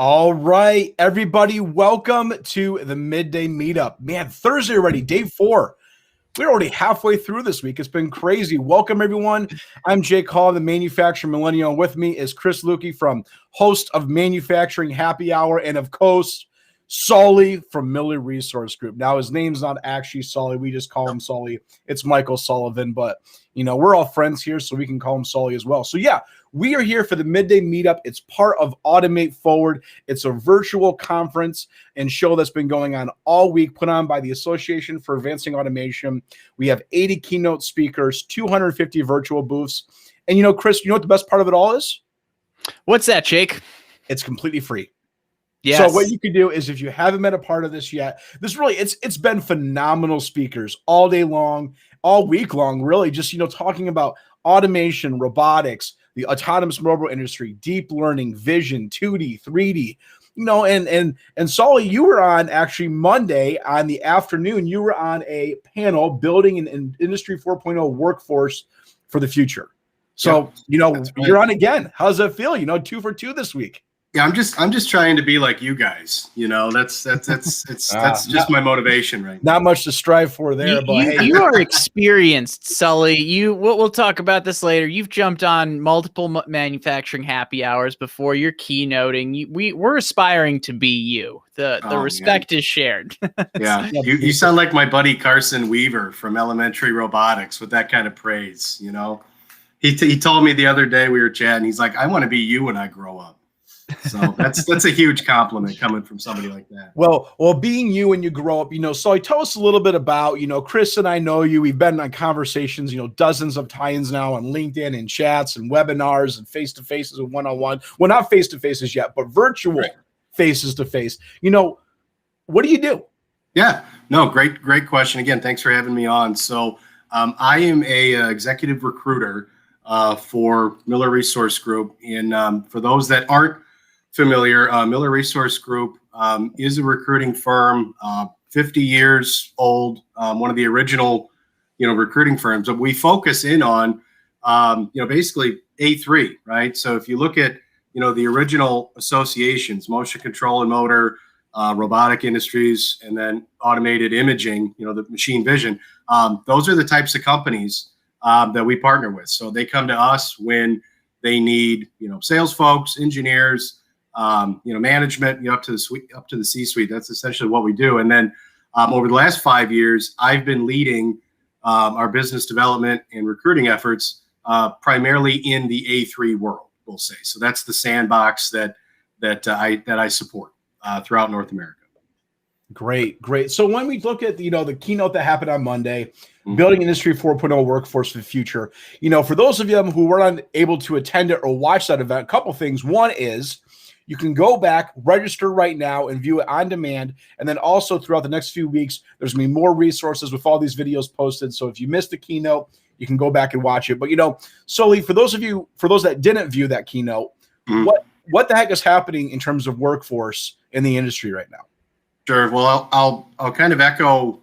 All right, everybody, welcome to the Midday Meetup. Man, Thursday already, day 4. We're already halfway through this week. It's been crazy. Welcome, everyone. I'm Jake Hall, the manufacturer Millennial. With me is Chris Lukey, from host of Manufacturing Happy Hour, and of course, Sully from Miller Resource Group. Now, his name's not actually Sully. We just call him Sully. It's Michael Sullivan, but, you know, we're all friends here, so we can call him Sully as well. So, yeah, we are here for the Midday Meetup. It's part of Automate Forward. It's a virtual conference and show that's been going on all week, put on by the Association for Advancing Automation. We have 80 keynote speakers, 250 virtual booths. And, you know, Chris, you know what the best part of it all is? What's that, Jake? It's completely free. Yes. So what you can do is, if you haven't been a part of this yet, this really, it's been phenomenal speakers all day long, all week long, really, just, you know, talking about automation, robotics, the autonomous mobile industry, deep learning, vision, 2D, 3D, you know, and Sully, you were on actually Monday on the afternoon, you were on a panel building an Industry 4.0 workforce for the future. So, yep, you know, you're on again. How's that feel? You know, 2 for 2 this week. Yeah, I'm just trying to be like you guys. You know, that's just my motivation, right? Not much to strive for there, but hey, you are experienced, Sully. We'll talk about this later. You've jumped on multiple manufacturing happy hours before. You're keynoting. We're aspiring to be you. The respect is shared. Yeah, you sound like my buddy Carson Weaver from Elementary Robotics with that kind of praise. You know, he told me the other day, we were chatting. He's like, I want to be you when I grow up. So that's a huge compliment coming from somebody like that. Well, being you when you grow up, you know, so tell us a little bit about, you know, Chris and I know you. We've been on conversations, you know, dozens of times now on LinkedIn and chats and webinars and face-to-faces and one-on-one. Well, not face-to-faces yet, but virtual faces-to-face. You know, what do you do? Yeah, no, great question. Again, thanks for having me on. So I am a executive recruiter for Miller Resource Group. And for those that aren't familiar, Miller Resource Group is a recruiting firm, 50 years old, one of the original, you know, recruiting firms. But we focus in on, you know, basically A3, right? So if you look at, you know, the original associations, motion control and motor, robotic industries, and then automated imaging, you know, the machine vision, those are the types of companies that we partner with. So they come to us when they need, you know, sales folks, engineers, you know, management, you know, up to the C-suite. That's essentially what we do. And then over the last 5 years, I've been leading our business development and recruiting efforts primarily in the A3 world, we'll say. So that's the sandbox that I support throughout North America. Great. So when we look at, you know, the keynote that happened on Monday, building Industry 4.0 workforce for the future, you know, for those of you who were not able to attend it or watch that event, a couple things. One is you can go back, register right now, and view it on demand. And then also throughout the next few weeks, there's going to be more resources with all these videos posted. So if you missed the keynote, you can go back and watch it. But, you know, Sully, for those that didn't view that keynote, what the heck is happening in terms of workforce in the industry right now? Sure. Well, I'll kind of echo,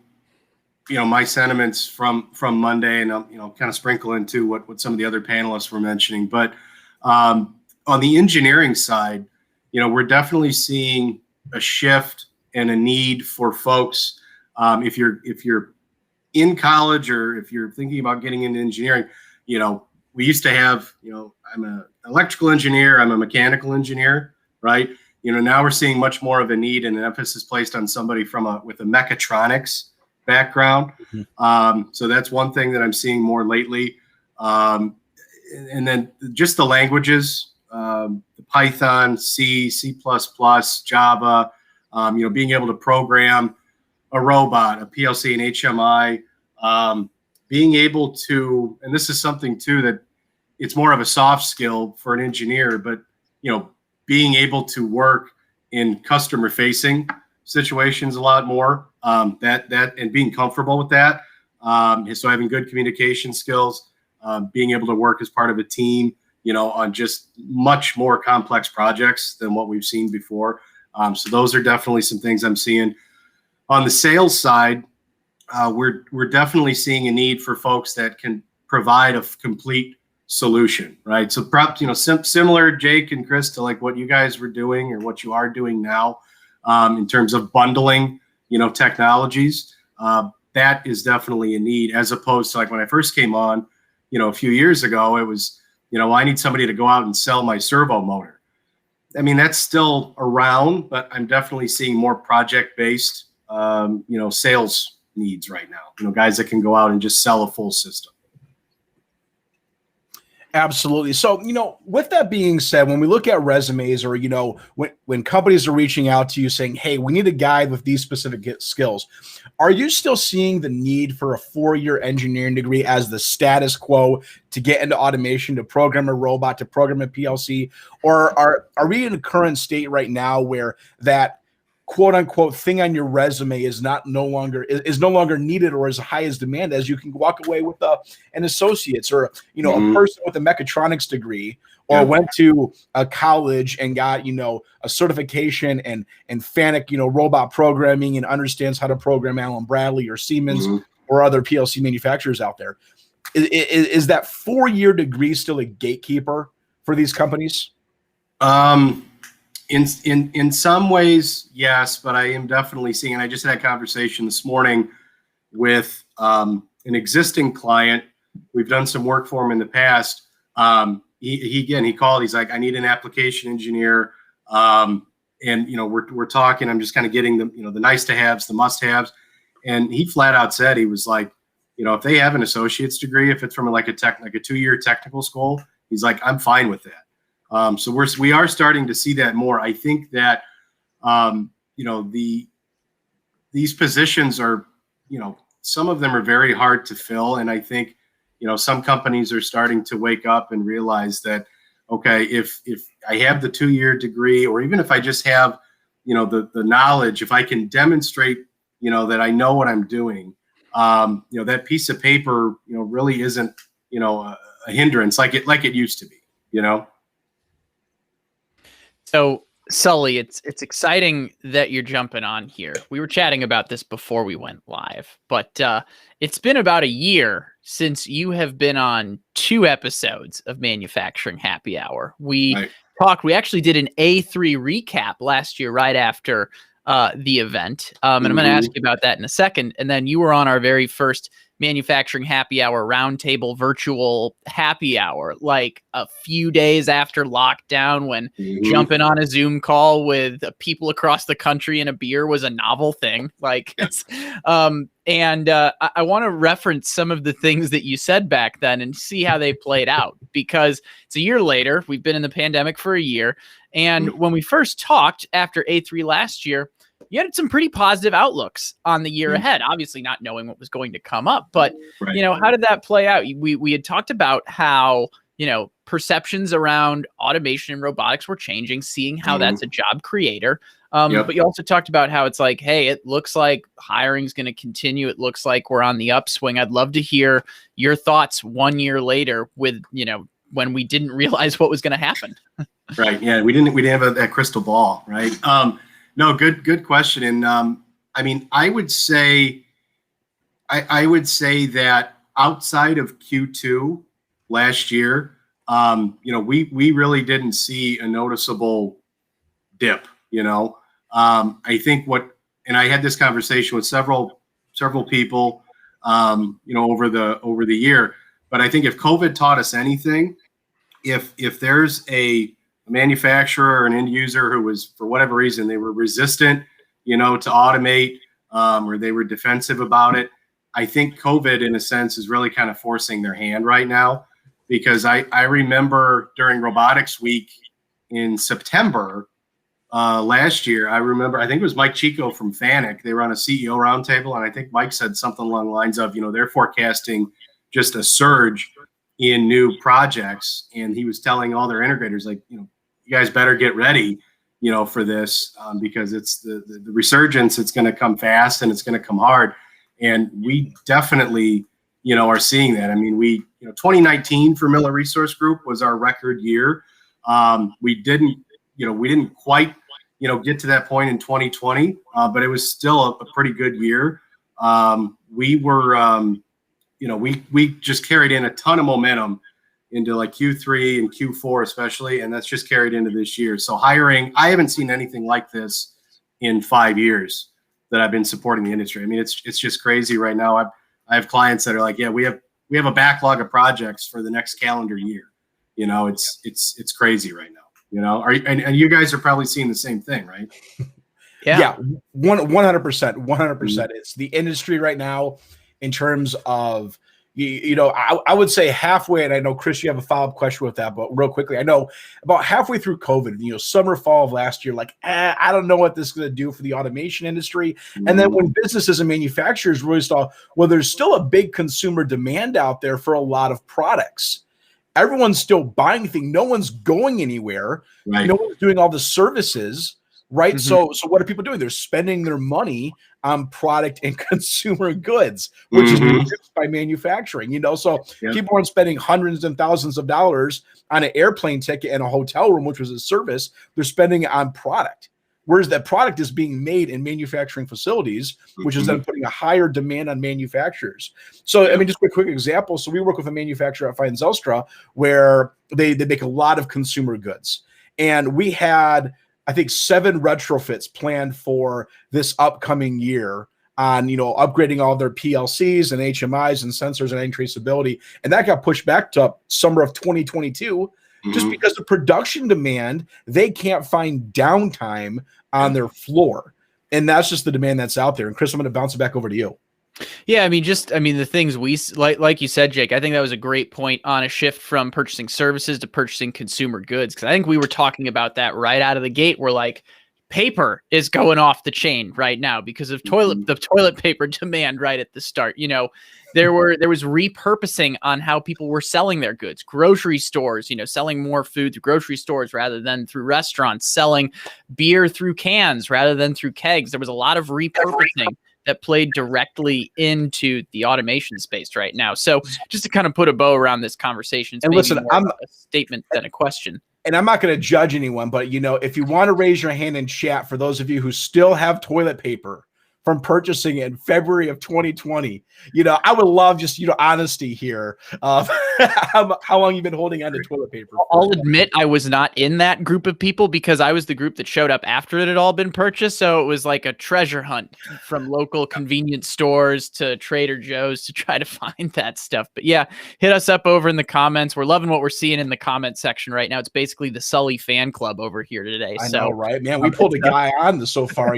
you know, my sentiments from Monday, and I'll, you know, kind of sprinkle into what some of the other panelists were mentioning. But on the engineering side, you know, we're definitely seeing a shift and a need for folks. If you're in college or if you're thinking about getting into engineering, you know, we used to have, you know, I'm an electrical engineer, I'm a mechanical engineer, right? You know, now we're seeing much more of a need and an emphasis placed on somebody with a mechatronics background. So that's one thing that I'm seeing more lately. And then just the languages, the Python, C, C++, Java, you know, being able to program a robot, a PLC, an HMI, being able to, and this is something too that it's more of a soft skill for an engineer, but, you know, being able to work in customer facing situations a lot more, that and being comfortable with that. So having good communication skills, being able to work as part of a team, you know, on just much more complex projects than what we've seen before. So those are definitely some things I'm seeing. On the sales side, we're definitely seeing a need for folks that can provide a complete solution, right? So perhaps, similar, Jake and Chris, to like what you guys were doing or what you are doing now, in terms of bundling, technologies, that is definitely a need, as opposed to like when I first came on, a few years ago, it was, I need somebody to go out and sell my servo motor. I mean, that's still around, but I'm definitely seeing more project-based, sales needs right now, guys that can go out and just sell a full system. Absolutely. So, with that being said, when we look at resumes or, when companies are reaching out to you saying, hey, we need a guy with these specific skills, are you still seeing the need for a 4-year engineering degree as the status quo to get into automation, to program a robot, to program a PLC? Or are we in a current state right now where that quote unquote thing on your resume is no longer needed or as high as demand as you can walk away with an associate's or a person with a mechatronics degree or went to a college and got a certification and FANUC robot programming and understands how to program Allen Bradley or Siemens or other PLC manufacturers out there? Is that 4-year degree still a gatekeeper for these companies? In some ways, yes, but I am definitely seeing, and I just had a conversation this morning with an existing client. We've done some work for him in the past. He called. He's like, I need an application engineer, and we're talking. I'm just kind of getting the nice to haves, the must haves, and he flat out said, he was like, if they have an associate's degree, if it's from like a 2-year technical school, he's like, I'm fine with that. So we are starting to see that more. I think that, these positions are, some of them are very hard to fill. And I think, some companies are starting to wake up and realize that, okay, if I have the 2-year degree, or even if I just have, the knowledge, if I can demonstrate, that I know what I'm doing, that piece of paper, really isn't, a hindrance like it used to be, So, Sully, it's exciting that you're jumping on here. We were chatting about this before we went live, but it's been about a year since you have been on 2 episodes of Manufacturing Happy Hour. We actually did an A3 recap last year right after the event, and I'm going to ask you about that in a second. And then you were on our very first Manufacturing Happy Hour roundtable virtual happy hour, like a few days after lockdown, when jumping on a Zoom call with people across the country and a beer was a novel thing. Like, I want to reference some of the things that you said back then and see how they played out, because it's a year later. We've been in the pandemic for a year. And when we first talked after A3 last year, you had some pretty positive outlooks on the year ahead, obviously not knowing what was going to come up. But, how did that play out? We had talked about how, perceptions around automation and robotics were changing, seeing how that's a job creator. But you also talked about how it's like, hey, it looks like hiring is going to continue. It looks like we're on the upswing. I'd love to hear your thoughts 1 year later with, when we didn't realize what was going to happen. Right. Yeah. We didn't have that crystal ball. Right. No, good question. And I would say that outside of Q2 last year, we really didn't see a noticeable dip. I think and I had this conversation with several people, over the year. But I think if COVID taught us anything, if there's a manufacturer or an end user who was, for whatever reason, they were resistant, to automate, or they were defensive about it, I think COVID, in a sense, is really kind of forcing their hand right now. Because I remember during Robotics Week in September last year, I think it was Mike Chico from FANUC. They were on a CEO roundtable, and I think Mike said something along the lines of, they're forecasting just a surge in new projects. And he was telling all their integrators, like, you guys better get ready, for this, because it's the resurgence. It's going to come fast and it's going to come hard. And we definitely, are seeing that. I mean, 2019 for Miller Resource Group was our record year. We didn't quite, get to that point in 2020, but it was still a pretty good year. We were, we just carried in a ton of momentum into like Q3 and Q4 especially, and that's just carried into this year. So hiring, I haven't seen anything like this in 5 years that I've been supporting the industry. I mean, it's just crazy right now. I have clients that are like, yeah, we have a backlog of projects for the next calendar year. You know, it's crazy right now. You know, and you guys are probably seeing the same thing, right? Yeah, 100%. It's the industry right now in terms of, I would say halfway, and I know, Chris, you have a follow-up question with that, but real quickly, I know about halfway through COVID, summer, fall of last year, like, I don't know what this is going to do for the automation industry. And then when businesses and manufacturers really saw, well, there's still a big consumer demand out there for a lot of products. Everyone's still buying things. No one's going anywhere. Right. No one's doing all the services. Right. Mm-hmm. So what are people doing? They're spending their money on product and consumer goods, which is produced by manufacturing, So people aren't spending hundreds and thousands of dollars on an airplane ticket and a hotel room, which was a service. They're spending it on product. Whereas that product is being made in manufacturing facilities, which is then putting a higher demand on manufacturers. So, I mean, just a quick example. So we work with a manufacturer at Fine Zelstra where they make a lot of consumer goods. And we had, I think, 7 retrofits planned for this upcoming year on, upgrading all their PLCs and HMIs and sensors and traceability. And that got pushed back to summer of 2022 just because of production demand. They can't find downtime on their floor. And that's just the demand that's out there. And Chris, I'm going to bounce it back over to you. Yeah, I mean, the things we like you said, Jake, I think that was a great point on a shift from purchasing services to purchasing consumer goods. Because I think we were talking about that right out of the gate. We're like, paper is going off the chain right now because of the toilet paper demand right at the start. There was repurposing on how people were selling their goods. Grocery stores, selling more food through grocery stores rather than through restaurants, selling beer through cans rather than through kegs. There was a lot of repurposing that played directly into the automation space right now. So just to kind of put a bow around this conversation, it's maybe more of a statement than a question. And I'm not going to judge anyone, but if you want to raise your hand in chat, for those of you who still have toilet paper from purchasing it in February of 2020, I would love just, honesty here of how long you've been holding on to toilet paper. I'll admit I was not in that group of people because I was the group that showed up after it had all been purchased. So it was like a treasure hunt from local convenience stores to Trader Joe's to try to find that stuff. But yeah, hit us up over in the comments. We're loving what we're seeing in the comment section right now. It's basically the Sully fan club over here today. I know, right, man? We pulled a guy on so far,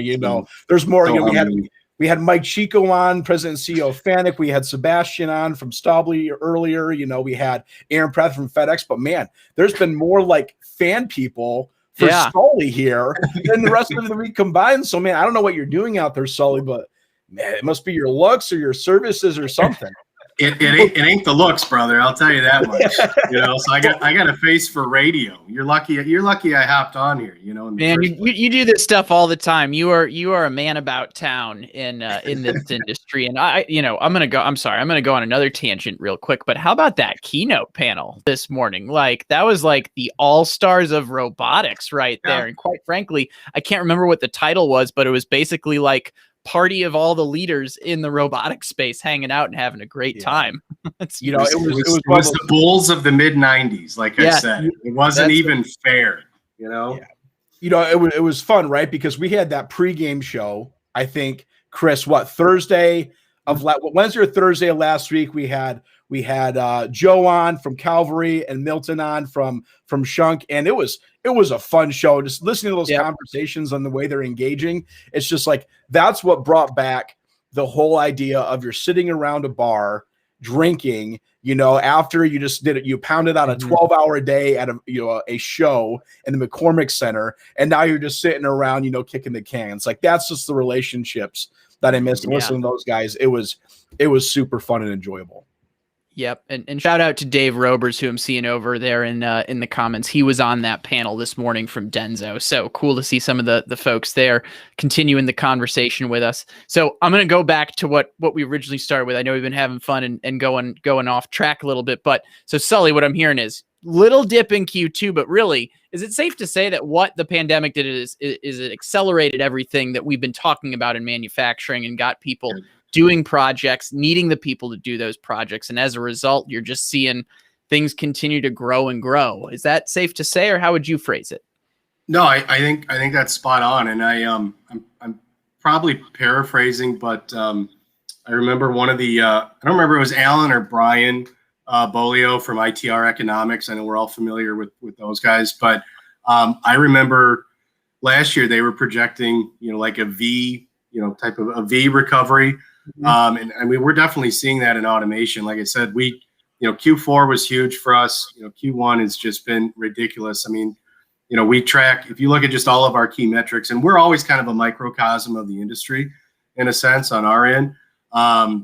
there's more. We had Mike Chico on, President and CEO of Fanuc. We had Sebastian on from Staubli earlier. We had Aaron Pratt from FedEx. But, man, there's been more like fan people for Sully here than the rest of the week combined. So, man, I don't know what you're doing out there, Sully, but, man, it must be your looks or your services or something. It ain't the looks, brother. I'll tell you that much. So I got a face for radio. You're lucky I hopped on here. Man, you do this stuff all the time. You are a man about town in this industry. And I'm gonna go on another tangent real quick. But how about that keynote panel this morning? Like that was like the all-stars of robotics right there. And quite frankly, I can't remember what the title was, but it was basically like party of all the leaders in the robotic space hanging out and having a great time. It was the bulls of the mid 90s. Like I said, it wasn't even fair, it was fun, right? Because we had that pregame show, I think, Chris, Wednesday or Thursday of last week, we had Joe on from Calvary and Milton on from Shunk. And it was a fun show. Just listening to those conversations and the way they're engaging. It's just like, that's what brought back the whole idea of you're sitting around a bar drinking, after you just did it, you pounded out a 12-hour a day at a show in the McCormick Center. And now you're just sitting around, kicking the cans. Like that's just the relationships that I missed. Listening to those guys, it was super fun and enjoyable. Yep. And shout out to Dave Robers, who I'm seeing over there in the comments. He was on that panel this morning from Denso. So cool to see some of the folks there continuing the conversation with us. So I'm going to go back to what we originally started with. I know we've been having fun and going off track a little bit, but so Sully, what I'm hearing is little dip in Q2, but really, is it safe to say that what the pandemic did is it accelerated everything that we've been talking about in manufacturing and got people doing projects, needing the people to do those projects. And as a result, you're just seeing things continue to grow and grow. Is that safe to say, or how would you phrase it? No, I think that's spot on, and I'm probably paraphrasing, but I remember one of the I don't remember it was Alan or Brian Bolio from ITR Economics. I know we're all familiar with those guys, but I remember last year they were projecting like a V type of a V recovery, and we're definitely seeing that in automation. Like I said, Q4 was huge for us. Q1 has just been ridiculous. I mean, we track, if you look at just all of our key metrics, and we're always kind of a microcosm of the industry in a sense on our end.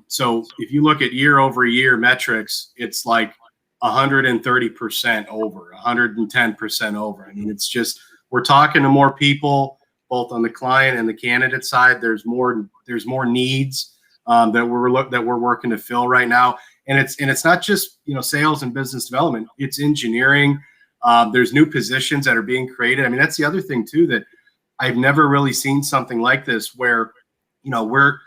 So if you look at year over year metrics, it's like 130% over, 110% over. I mean, it's just, we're talking to more people, both on the client and the candidate side. There's more needs that we're working to fill right now. And it's not just, sales and business development, it's engineering. There's new positions that are being created. I mean, that's the other thing too, that I've never really seen something like this where, we're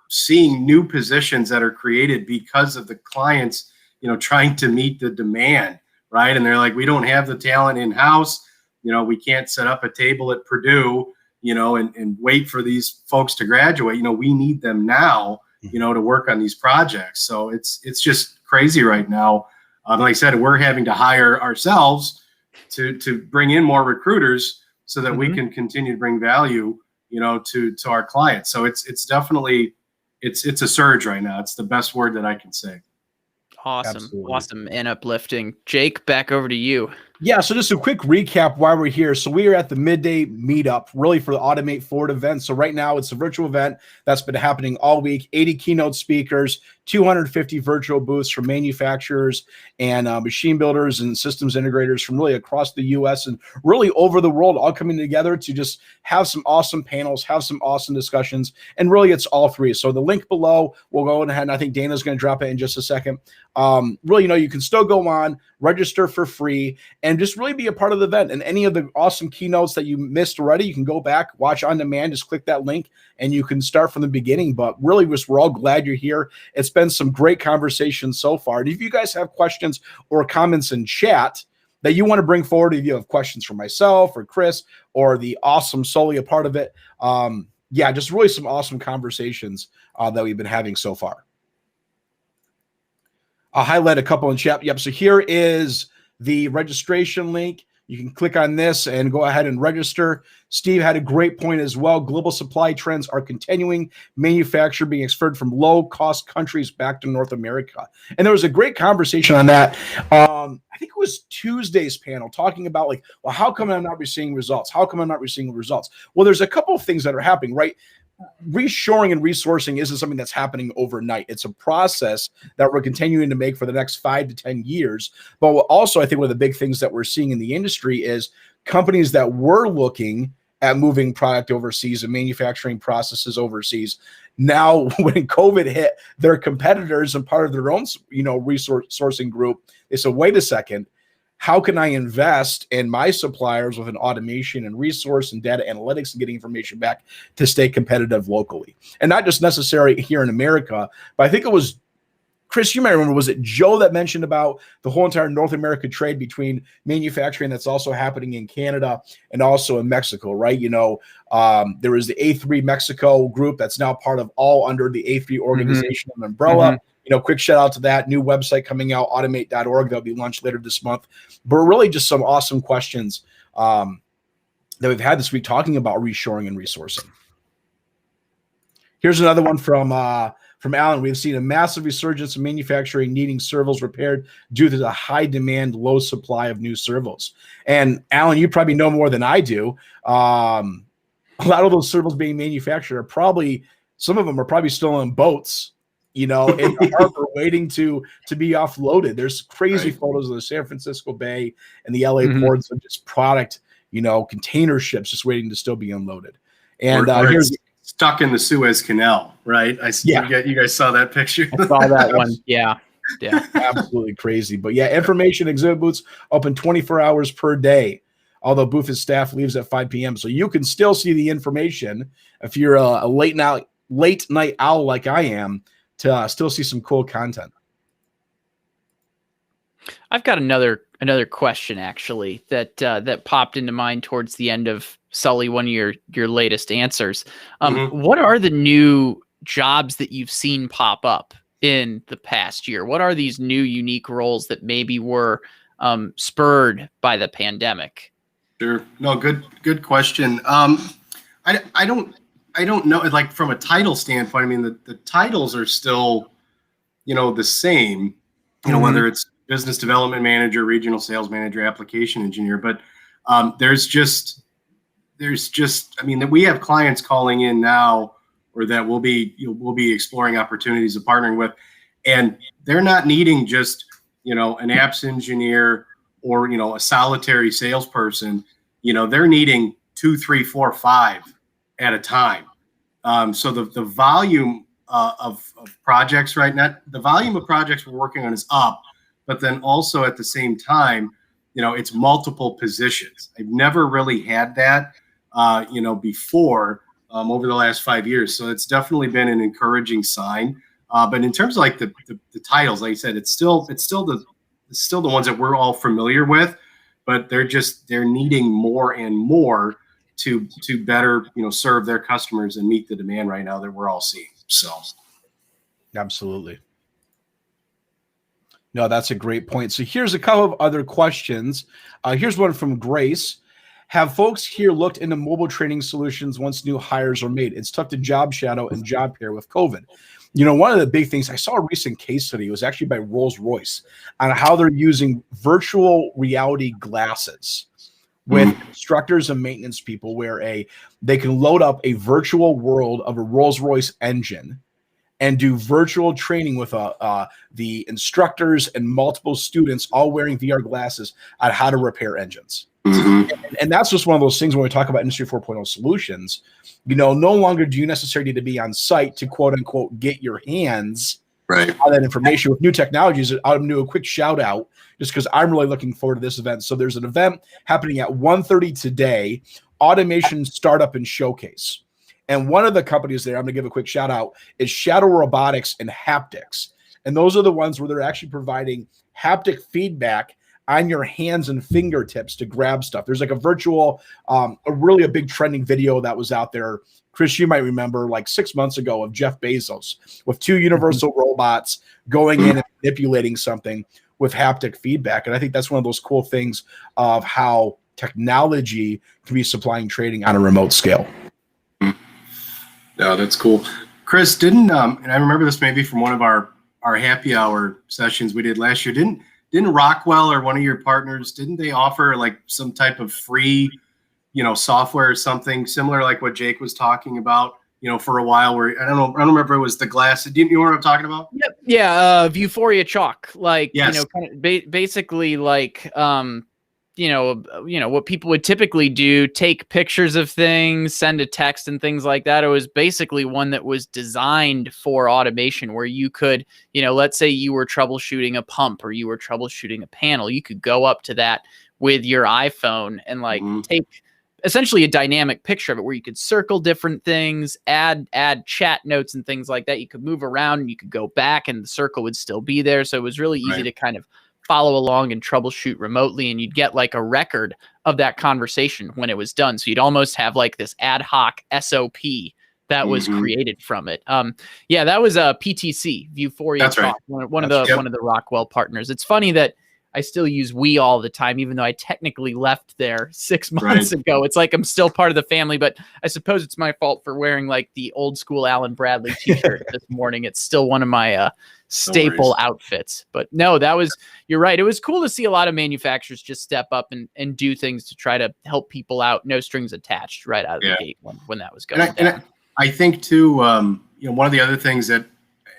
seeing new positions that are created because of the clients, trying to meet the demand, right? And they're like, we don't have the talent in-house. We can't set up a table at Purdue, and wait for these folks to graduate. We need them now, to work on these projects. So it's just crazy right now. Like I said, we're having to hire ourselves to bring in more recruiters so that we can continue to bring value, to our clients. So it's definitely, it's a surge right now. It's the best word that I can say. Awesome. Absolutely. Awesome and uplifting. Jake, back over to you. Yeah, so just a quick recap why we're here. So we are at the Midday Meetup, really for the Automate Forward event. So right now it's a virtual event that's been happening all week, 80 keynote speakers, 250 virtual booths from manufacturers and machine builders and systems integrators from really across the U.S. and really over the world, all coming together to just have some awesome panels, have some awesome discussions, and really it's all three. So the link below, we'll go ahead, and I think Dana's going to drop it in just a second. Really, you can still go on, register for free, and just really be a part of the event. And any of the awesome keynotes that you missed already, you can go back, watch on demand, just click that link, and you can start from the beginning. But really, we're all glad you're here. It's been some great conversations so far. And if you guys have questions or comments in chat that you want to bring forward, if you have questions for myself or Chris or the awesome Sully a part of it, just really some awesome conversations that we've been having so far. I'll highlight a couple in chat. Yep. So here is the registration link. You can click on this and go ahead and register. Steve had a great point as well. Global supply trends are continuing. Manufacture being exported from low-cost countries back to North America. And there was a great conversation on that. I think it was Tuesday's panel talking about how come I'm not receiving results? How come I'm not receiving results? Well, there's a couple of things that are happening, right? Reshoring and resourcing isn't something that's happening overnight. It's a process that we're continuing to make for the next 5 to 10 years. But also, I think one of the big things that we're seeing in the industry is companies that were looking at moving product overseas and manufacturing processes overseas. Now, when COVID hit, their competitors and part of their own, resource sourcing group, they said, wait a second. How can I invest in my suppliers with an automation and resource and data analytics and getting information back to stay competitive locally? And not just necessarily here in America, but I think it was, Chris, you might remember, was it Joe that mentioned about the whole entire North America trade between manufacturing that's also happening in Canada and also in Mexico, right? There was the A3 Mexico group that's now part of all under the A3 organization and umbrella. Quick shout out to that new website coming out, automate.org. That'll be launched later this month. But really just some awesome questions that we've had this week talking about reshoring and resourcing. Here's another one from Alan. We've seen a massive resurgence of manufacturing needing servos repaired due to the high demand, low supply of new servos. And Alan, you probably know more than I do. A lot of those servos being manufactured some of them are probably still on boats, in the harbor waiting to be offloaded. There's crazy photos of the San Francisco Bay and the LA ports of just product, container ships just waiting to still be unloaded. And here's stuck in the Suez Canal, right? You guys saw that picture. I saw that one. Yeah. Absolutely crazy. But information exhibit booths open 24 hours per day, although booth and staff leaves at 5 p.m. So you can still see the information if you're a late night owl like I am, to still see some cool content. I've got another question actually that popped into mind towards the end of Sully, one of your latest answers. What are the new jobs that you've seen pop up in the past year? What are these new unique roles that maybe were spurred by the pandemic? Sure. No, good question. I don't know. Like from a title standpoint, I mean, the titles are still, the same, whether it's business development manager, regional sales manager, application engineer, but there's just, I mean, that we have clients calling in now, or that we'll be exploring opportunities of partnering with, and they're not needing just, an apps engineer or, a solitary salesperson. They're needing 2, 3, 4, 5 at a time. So the volume of projects right now, the volume of projects we're working on is up, but then also at the same time, it's multiple positions. I've never really had that, before over the last 5 years. So it's definitely been an encouraging sign. But in terms of like the titles, like I said, it's still the ones that we're all familiar with, but they're needing more and more to better, serve their customers and meet the demand right now that we're all seeing. So. Absolutely. No, that's a great point. So here's a couple of other questions. Here's one from Grace. Have folks here looked into mobile training solutions once new hires are made? It's tough to job shadow and job pair with COVID. One of the big things, I saw a recent case study, it was actually by Rolls-Royce, on how they're using virtual reality glasses with instructors and maintenance people, where they can load up a virtual world of a Rolls-Royce engine and do virtual training with the instructors and multiple students all wearing VR glasses on how to repair engines. And that's just one of those things when we talk about Industry 4.0 solutions. No longer do you necessarily need to be on site to quote unquote get your hands on that information. With new technologies, I'll do a quick shout out just because I'm really looking forward to this event. So there's an event happening at 1:30 today, Automation Startup and Showcase. And one of the companies there, I'm going to give a quick shout out, is Shadow Robotics and Haptics. And those are the ones where they're actually providing haptic feedback on your hands and fingertips to grab stuff. There's like a virtual, a big trending video that was out there. Chris, you might remember like 6 months ago of Jeff Bezos with 2 universal robots going in and manipulating something with haptic feedback. And I think that's one of those cool things of how technology can be supplying training on a remote scale. No, that's cool. Chris, and I remember this maybe from one of our happy hour sessions we did last year, didn't Rockwell or one of your partners, didn't they offer like some type of free, software or something similar like what Jake was talking about, for a while, where I don't remember if it was the glass. Do you know what I'm talking about? Yep. Yeah. Vuforia Chalk, like, yes. Kind of basically like, what people would typically do, take pictures of things, send a text and things like that. It was basically one that was designed for automation where you could, let's say you were troubleshooting a pump or you were troubleshooting a panel. You could go up to that with your iPhone and like take essentially a dynamic picture of it where you could circle different things, add chat notes and things like that. You could move around and you could go back and the circle would still be there. So it was really easy to kind of follow along and troubleshoot remotely, and you'd get like a record of that conversation when it was done. So you'd almost have like this ad hoc SOP that was created from it. That was a PTC, Vuforia Talk, one of the Rockwell partners. It's funny that I still use we all the time, even though I technically left there 6 months ago. It's like I'm still part of the family, but I suppose it's my fault for wearing like the old school Alan Bradley t-shirt this morning. It's still one of my staple outfits. But no, you're right. It was cool to see a lot of manufacturers just step up and do things to try to help people out. No strings attached right out of the gate when that was going down. And I think too, one of the other things that,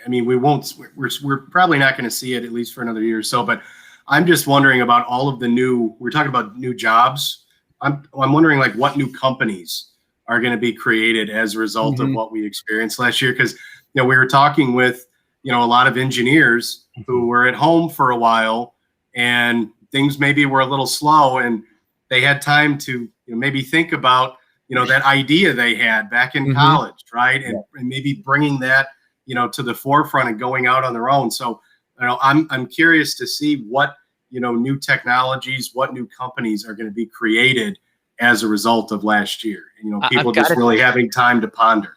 I mean, we're probably not going to see it at least for another year or so, but I'm just wondering about all of we're talking about new jobs. I'm wondering like what new companies are going to be created as a result of what we experienced last year. Cause we were talking with, a lot of engineers who were at home for a while and things maybe were a little slow and they had time to maybe think about, that idea they had back in college. Right. And maybe bringing that, to the forefront and going out on their own. So, I'm curious to see what new technologies, what new companies are going to be created as a result of last year. People just really having time to ponder.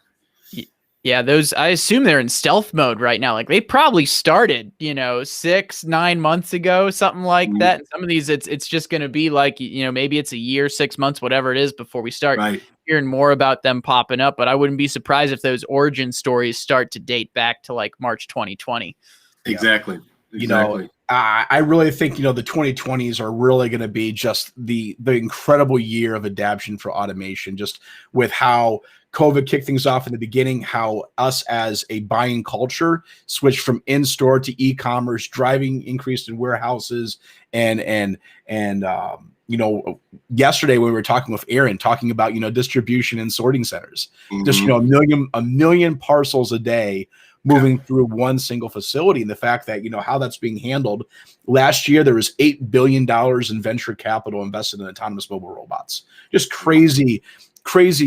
Yeah, those, I assume they're in stealth mode right now. Like they probably started, 6-9 months ago, something like that. And some of these, it's just going to be like, maybe it's a year, 6 months, whatever it is before we start hearing more about them popping up. But I wouldn't be surprised if those origin stories start to date back to like March 2020. Exactly. I really think, the 2020s are really going to be just the incredible year of adaptation for automation, just with how COVID kicked things off in the beginning, how us as a buying culture switched from in-store to e-commerce, driving increase in warehouses and yesterday when we were talking with Aaron, talking about, distribution and sorting centers, just, a million parcels a day moving through one single facility. And the fact that, how that's being handled. Last year, there was $8 billion in venture capital invested in autonomous mobile robots. Just crazy,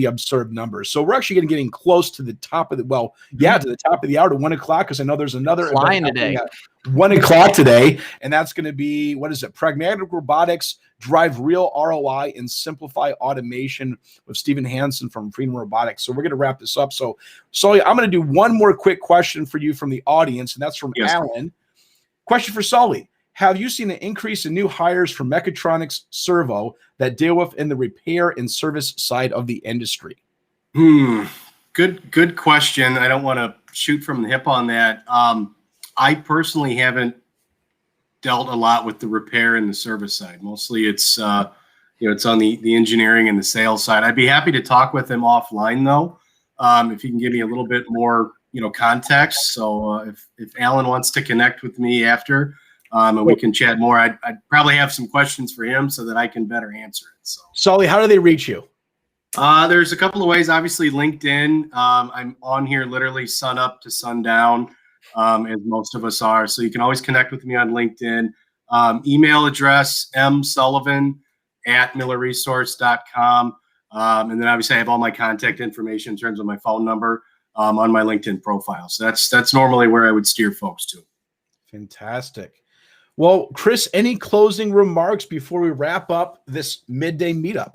absurd numbers. So we're actually getting close to the top of to the top of the hour, to 1 o'clock, because I know there's another flying today. 1 o'clock today, and that's going to be, Pragmatic Robotics, drive real ROI and simplify automation with Stephen Hansen from Freedom Robotics. So we're going to wrap this up. So Sully, I'm going to do one more quick question for you from the audience, and that's from Alan. Question for Sully. Have you seen an increase in new hires for mechatronics servo that deal with in the repair and service side of the industry? Good question. I don't want to shoot from the hip on that. I personally haven't dealt a lot with the repair and the service side. Mostly it's it's on the engineering and the sales side. I'd be happy to talk with him offline though, if you can give me a little bit more context. So if Alan wants to connect with me after, and we can chat more, I'd probably have some questions for him so that I can better answer it. So Sully, how do they reach you? There's a couple of ways. Obviously LinkedIn. I'm on here literally sun up to sundown, as most of us are. So you can always connect with me on LinkedIn. Email address, msullivan@millerresource.com. And then obviously I have all my contact information in terms of my phone number on my LinkedIn profile. So that's normally where I would steer folks to. Fantastic. Well, Chris, any closing remarks before we wrap up this midday meetup?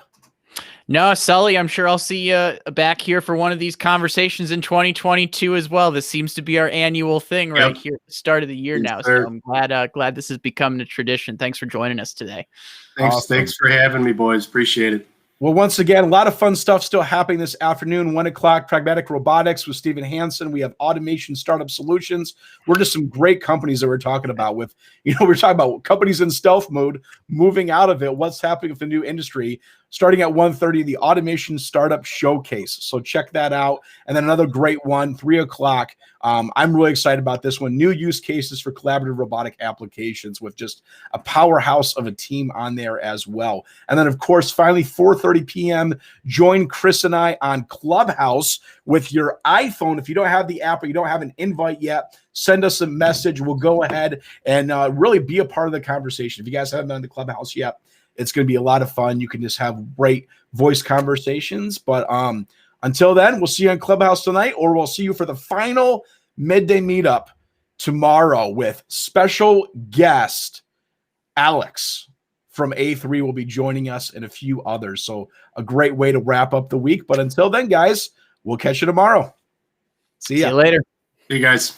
No, Sully, I'm sure I'll see you back here for one of these conversations in 2022 as well. This seems to be our annual thing right here at the start of the year now. So I'm glad this has become a tradition. Thanks for joining us today. Thanks for having me, boys. Appreciate it. Well, once again, a lot of fun stuff still happening this afternoon, 1 o'clock, Pragmatic Robotics with Stephen Hansen. We have Automation Startup Solutions. We're just some great companies that we're talking about with, we're talking about companies in stealth mode, moving out of it, what's happening with the new industry. Starting at 1:30, the Automation Startup Showcase. So check that out. And then another great one, 3 o'clock. I'm really excited about this one. New use cases for collaborative robotic applications with just a powerhouse of a team on there as well. And then, of course, finally, 4:30 p.m., join Chris and I on Clubhouse with your iPhone. If you don't have the app or you don't have an invite yet, send us a message. We'll go ahead and really be a part of the conversation. If you guys haven't been to Clubhouse yet, it's going to be a lot of fun. You can just have great voice conversations. But until then, we'll see you on Clubhouse tonight, or we'll see you for the final midday meetup tomorrow with special guest Alex from A3 will be joining us and a few others. So a great way to wrap up the week. But until then, guys, we'll catch you tomorrow. See ya. See you later. See you guys.